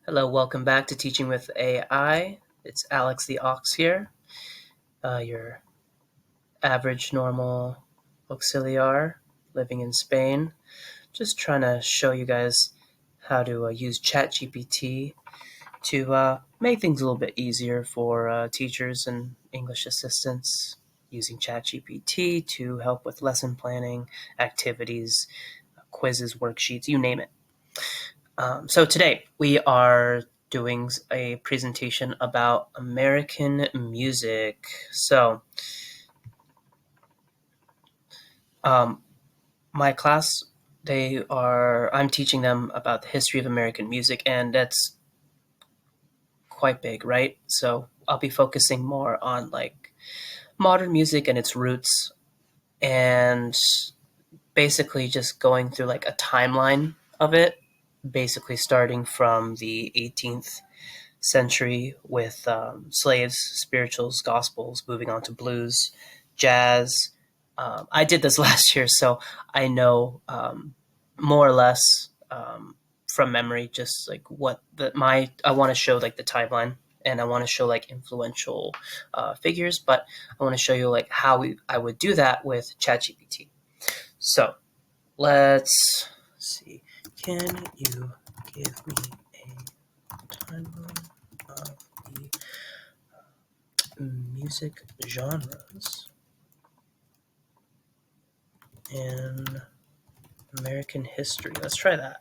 Hello, welcome back to Teaching with AI. It's Alex the Aux here, your average normal auxiliar living in Spain. Just trying to show you guys how to use Chatgpt to make things a little bit easier for teachers and English assistants using Chatgpt to help with lesson planning, activities, quizzes, worksheets, you name it. So today we are doing a presentation about American music. So um, my class, I'm teaching them about the history of American music, and that's quite big, right? So I'll be focusing more on like modern music and its roots, and basically just going through like a timeline of it, basically starting from the 18th century with slaves, spirituals, gospels, moving on to blues, jazz. I did this last year, so I know more or less from memory, just like what I want to show like the timeline, and I want to show like influential figures, but I want to show you like how I would do that with ChatGPT. So let's see. Can you give me a timeline of the music genres in American history? Let's try that.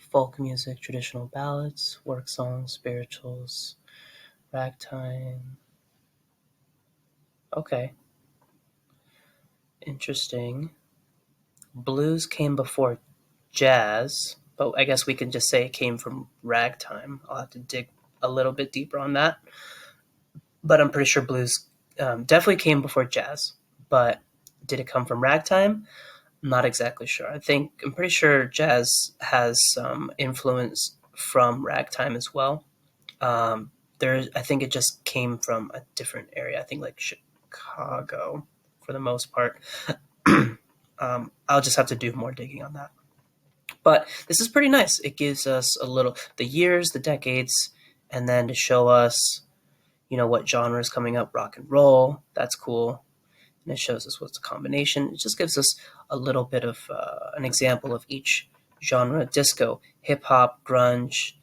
Folk music, traditional ballads, work songs, spirituals, ragtime. Okay, interesting. Blues came before jazz, but I guess we can just say it came from ragtime. I'll have to dig a little bit deeper on that. But I'm pretty sure blues definitely came before jazz. But did it come from ragtime? I'm not exactly sure. I'm pretty sure jazz has some influence from ragtime as well. I think it just came from a different area. I think like Chicago for the most part. I'll just have to do more digging on that. But this is pretty nice. It gives us the years, the decades, and then to show us, what genre is coming up. Rock and roll. That's cool. And it shows us what's a combination. It just gives us a little bit of an example of each genre: disco, hip hop, grunge,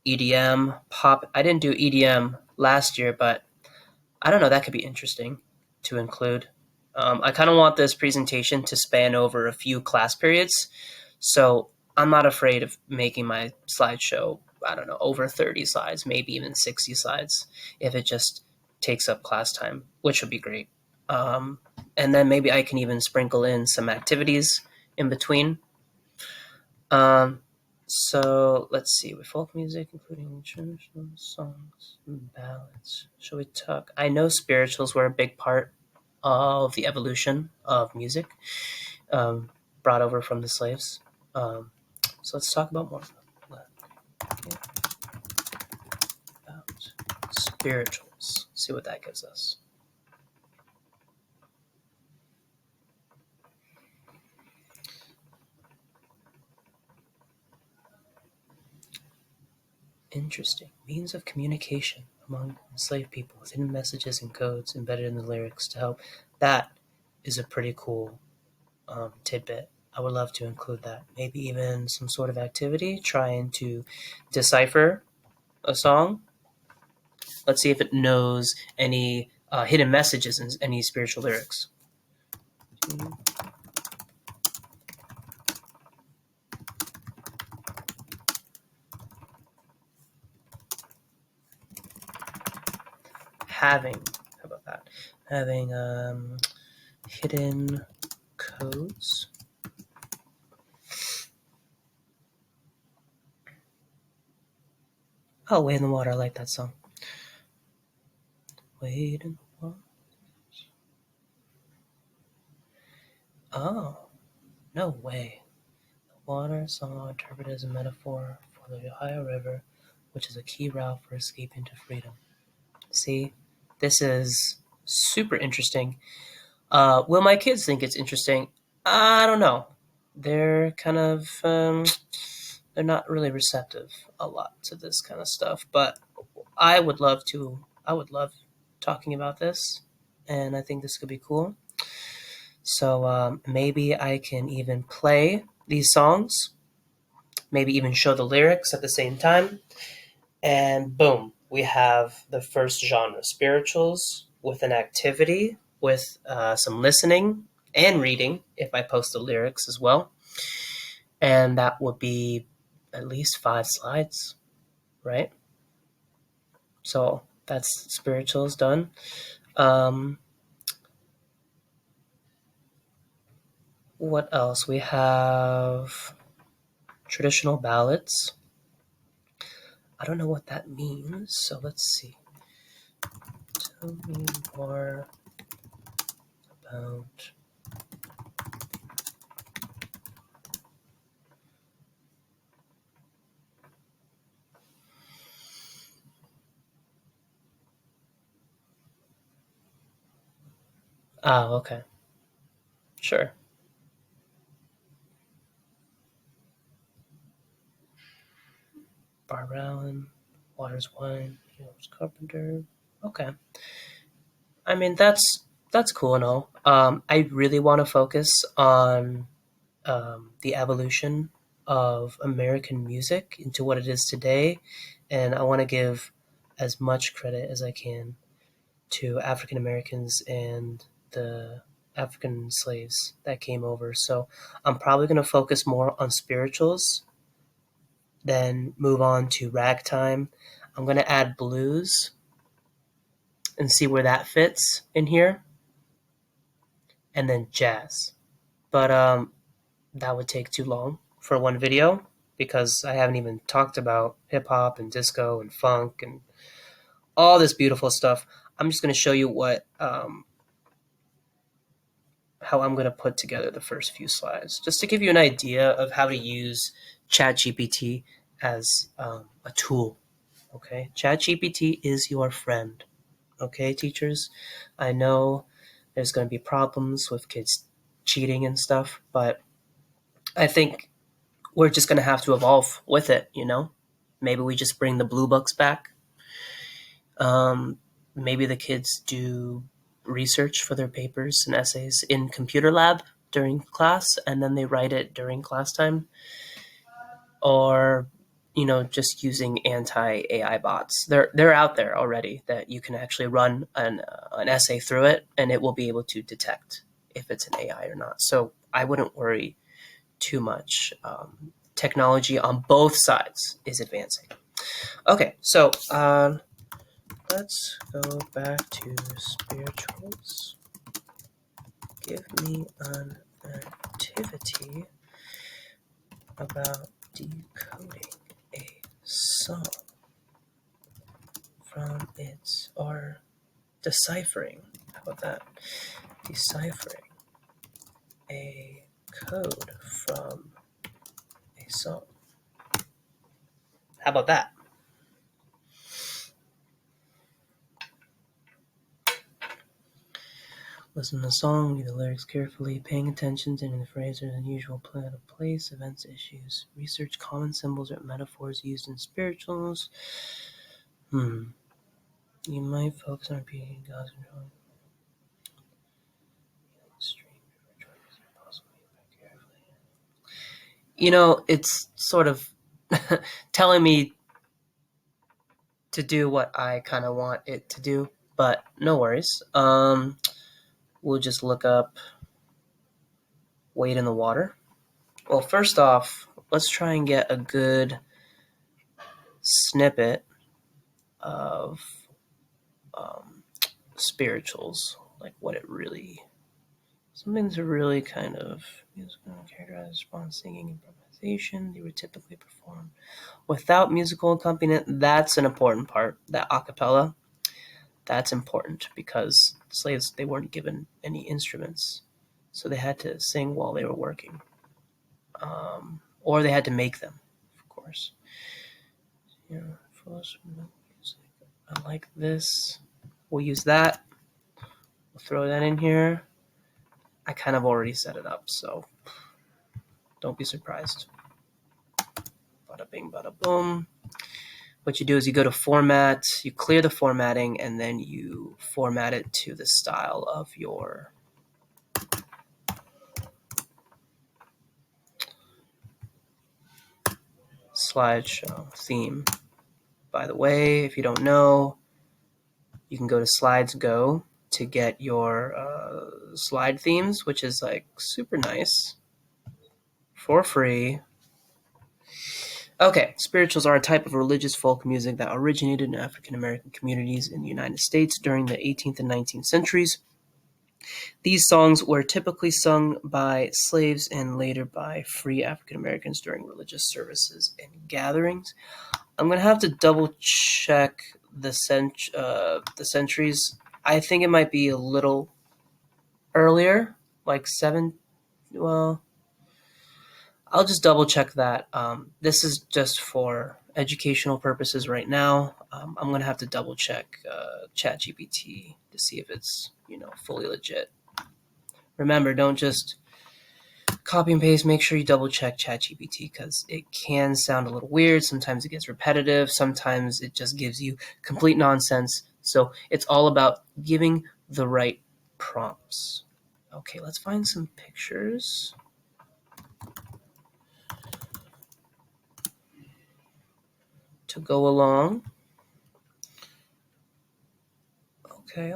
EDM, pop. I didn't do EDM last year, but I don't know. That could be interesting to include. I kind of want this presentation to span over a few class periods, so I'm not afraid of making my slideshow, I don't know, over 30 slides, maybe even 60 slides, if it just takes up class time, which would be great. Um, and then maybe I can even sprinkle in some activities in between. Um, so let's see, with folk music, including traditional songs and ballads. Shall we talk? I know spirituals were a big part of the evolution of music, um, brought over from the slaves. So let's talk about more about spirituals. See what that gives us. Interesting. Means of communication among enslaved people with hidden messages and codes embedded in the lyrics to help. That is a pretty cool tidbit. I would love to include that. Maybe even some sort of activity trying to decipher a song. Let's see if it knows any hidden messages in any spiritual lyrics. Having, how about that? Having hidden codes. Oh, Way in the Water. I like that song. Wade in the water. Oh, no way. The water song interpreted as a metaphor for the Ohio River, which is a key route for escaping to freedom. See, this is super interesting. Will my kids think it's interesting? I don't know. They're kind of they're not really receptive a lot to this kind of stuff, but I would love to. I would love talking about this, and I think this could be cool. So maybe I can even play these songs, maybe even show the lyrics at the same time, and boom, we have the first genre, spirituals, with an activity, with some listening and reading, if I post the lyrics as well. And that would be at least 5 slides, right? So that's spirituals done. Um, what else? We have traditional ballads. I don't know what that means, so let's see. Tell me more about. Ah, okay. Sure. Barbara Allen, Waters Wine, Carpenter. Okay. I mean, that's cool and all. I really want to focus on the evolution of American music into what it is today, and I want to give as much credit as I can to African Americans and the African slaves that came over. So I'm probably going to focus more on spirituals, then move on to ragtime. I'm going to add blues and see where that fits in here, and then jazz. But that would take too long for one video because I haven't even talked about hip hop and disco and funk and all this beautiful stuff. I'm just going to show you what how I'm going to put together the first few slides, just to give you an idea of how to use Chatgpt as a tool. Okay, Chatgpt is your friend. Okay, teachers, I know there's going to be problems with kids cheating and stuff, but I think we're just going to have to evolve with it, you know? Maybe we just bring the blue books back. Maybe the kids do research for their papers and essays in computer lab during class, and then they write it during class time. Or, just using anti AI bots. They're out there already that you can actually run an essay through it, and it will be able to detect if it's an AI or not. So I wouldn't worry too much. Technology on both sides is advancing. Okay, so let's go back to spirituals. Give me an activity about decoding a song from its, or deciphering. How about that? Deciphering a code from a song. How about that? Listen to the song, read the lyrics carefully, paying attention to the phrase or unusual plan of place, events, issues. Research common symbols or metaphors used in spirituals. You might focus on repeating God's control. It's sort of telling me to do what I kind of want it to do, but no worries. We'll just look up weight in the water. Well, first off, let's try and get a good snippet of spirituals, like what it really. Some things are really kind of musical, characterized response, singing, improvisation. They were typically performed without musical accompaniment. That's an important part. That a cappella, that's important because slaves, they weren't given any instruments, so they had to sing while they were working, or they had to make them, of course. I like this. We'll use that. We'll throw that in here. I kind of already set it up, so don't be surprised. Bada bing, bada boom. What you do is you go to format, you clear the formatting, and then you format it to the style of your slideshow theme. By the way, if you don't know, you can go to Slides Go to get your slide themes, which is like super nice for free. Okay, spirituals are a type of religious folk music that originated in African American communities in the United States during the 18th and 19th centuries. These songs were typically sung by slaves and later by free African Americans during religious services and gatherings. I'm gonna have to double check the centuries. I think it might be a little earlier, like seven. Well, I'll just double check that. This is just for educational purposes right now. I'm gonna have to double check Chatgpt to see if it's fully legit. Remember, don't just copy and paste. Make sure you double check Chatgpt because it can sound a little weird. Sometimes it gets repetitive. Sometimes it just gives you complete nonsense. So it's all about giving the right prompts. Okay, let's find some pictures to go along. Okay.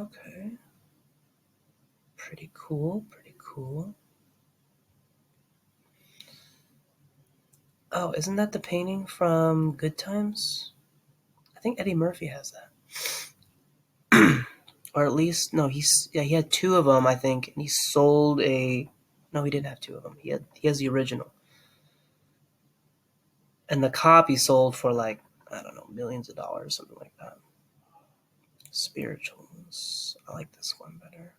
Pretty cool. Oh, isn't that the painting from Good Times? I think Eddie Murphy has that. Or at least, no, he had two of them, I think, and he sold a. No, he didn't have two of them. He has the original, and the copy sold for like I don't know millions of dollars, something like that. Spirituals, I like this one better.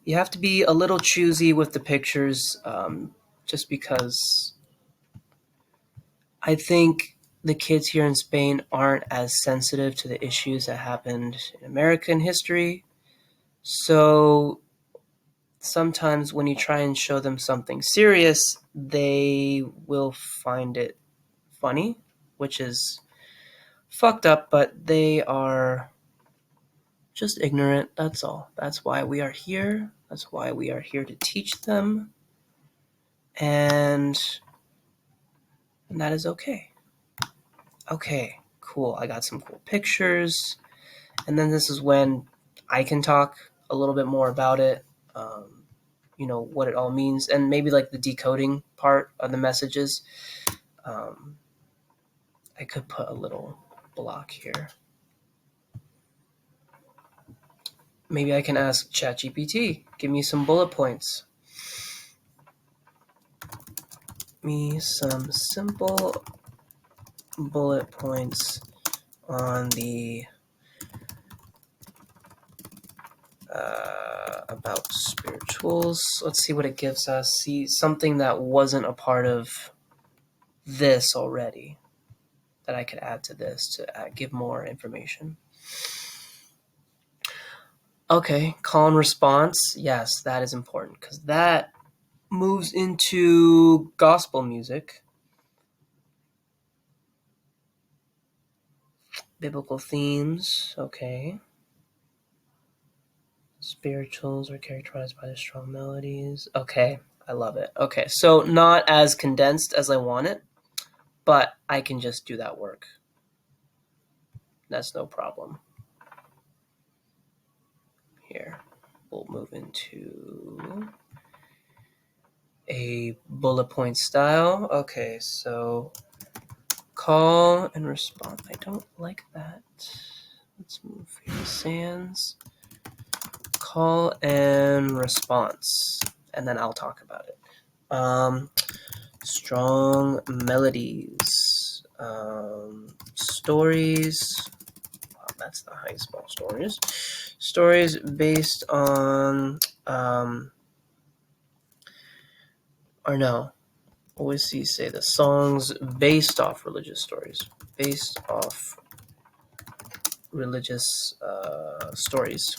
You have to be a little choosy with the pictures, just because I think the kids here in Spain aren't as sensitive to the issues that happened in American history. So sometimes when you try and show them something serious, they will find it funny, which is fucked up, but they are just ignorant. That's all. That's why we are here. That's why we are here to teach them. And that is okay. Okay, cool. I got some cool pictures. And then this is when I can talk a little bit more about it, what it all means, and maybe like the decoding part of the messages. I could put a little block here. Maybe I can ask ChatGPT, give me some bullet points. Me some simple bullet points on the about spirituals. Let's see what it gives us. See something that wasn't a part of this already that I could add to this to give more information. Okay, call and response. Yes, that is important because that moves into gospel music. Biblical themes. Okay. Spirituals are characterized by their strong melodies. Okay, I love it. Okay, so not as condensed as I want it, but I can just do that work. That's no problem. Here, we'll move into a bullet point style. Okay, so call and response. I don't like that. Let's move here. Sans. Call and response. And then I'll talk about it. Strong melodies. Stories. Wow, that's the high spell. Stories. Stories based on or no. Always see say the songs based off religious stories. Based off religious stories.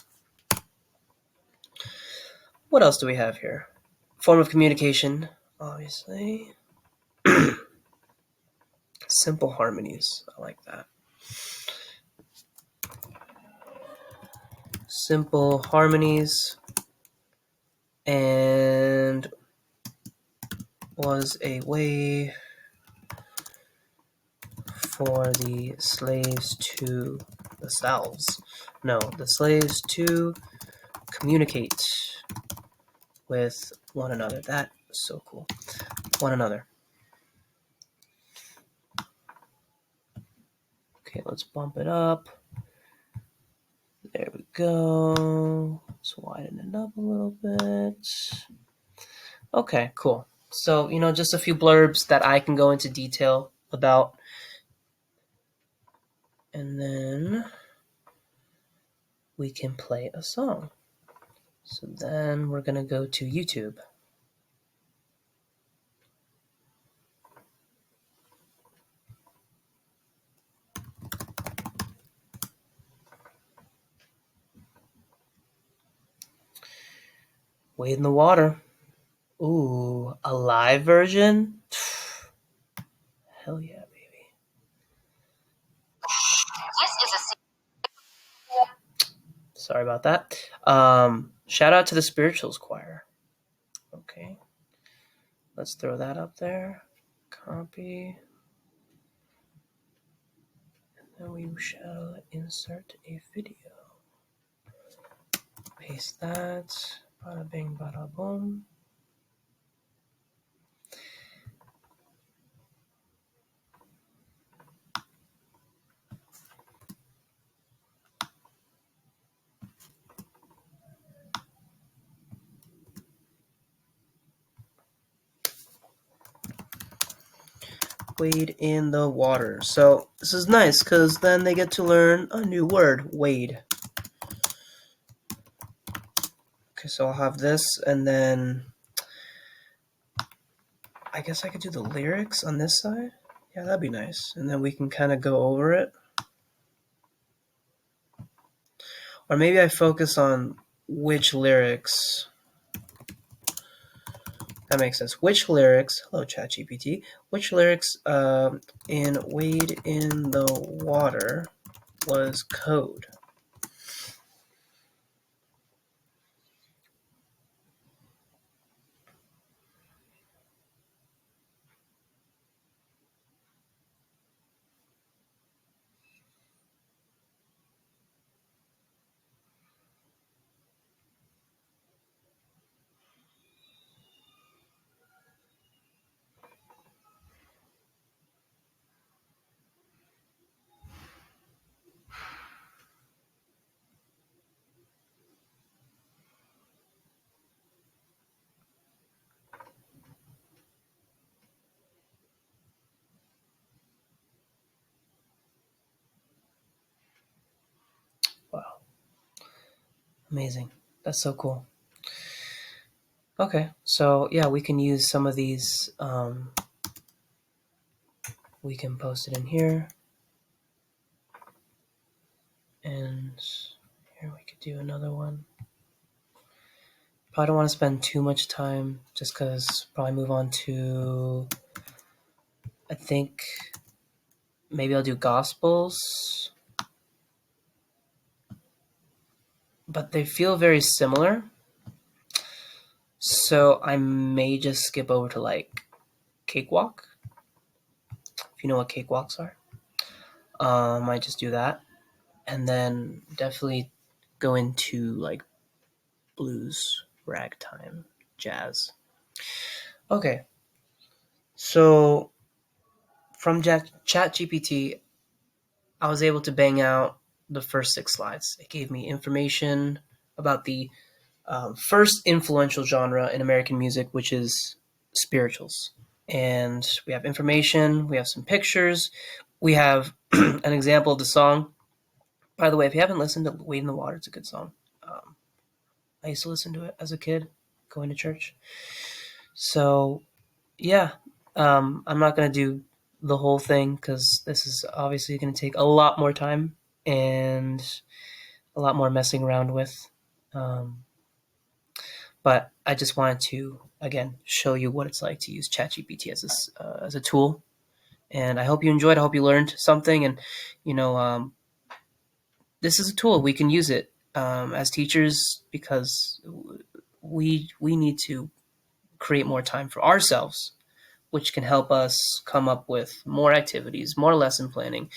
What else do we have here? Form of communication, obviously. Simple harmonies. I like that. Simple harmonies, and was a way for the slaves to the slaves to communicate with one another. That is so cool. One another. Okay, let's bump it up. There we go. Let's widen it up a little bit. Okay, cool. So, just a few blurbs that I can go into detail about. And then we can play a song. So then we're going to go to YouTube. Wade in the water. Ooh, a live version? Hell yeah, baby. Sorry about that. Shout out to the Spirituals Choir. Okay. Let's throw that up there. Copy. And then we shall insert a video. Paste that. Bada bing, bada boom. Wade in the water. So this is nice because then they get to learn a new word, wade. Okay, so I'll have this, and then I guess I could do the lyrics on this side. Yeah, that'd be nice. And then we can kind of go over it. Or maybe I focus on which lyrics. That makes sense. Which lyrics, hello Chatgpt, which lyrics in Wade in the Water was code? Wow. Amazing. That's so cool. Okay, so yeah, we can use some of these. We can post it in here. And here we could do another one. Probably don't want to spend too much time just because probably move on to, I think maybe I'll do Gospels. But they feel very similar. So I may just skip over to like Cakewalk. If you know what cakewalks are. I might just do that. And then definitely go into like blues, ragtime, jazz. Okay. So from ChatGPT, I was able to bang out the first 6 slides. It gave me information about the first influential genre in American music, which is spirituals. And we have information, we have some pictures, we have an example of the song. By the way, if you haven't listened to Wade in the Water, it's a good song. I used to listen to it as a kid, going to church. So, yeah, I'm not going to do the whole thing because this is obviously going to take a lot more time and a lot more messing around with. But I just wanted to, again, show you what it's like to use ChatGPT as a tool. And I hope you enjoyed. I hope you learned something. And, you know, this is a tool. We can use it as teachers because we need to create more time for ourselves, which can help us come up with more activities, more lesson planning,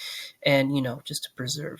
and, just to preserve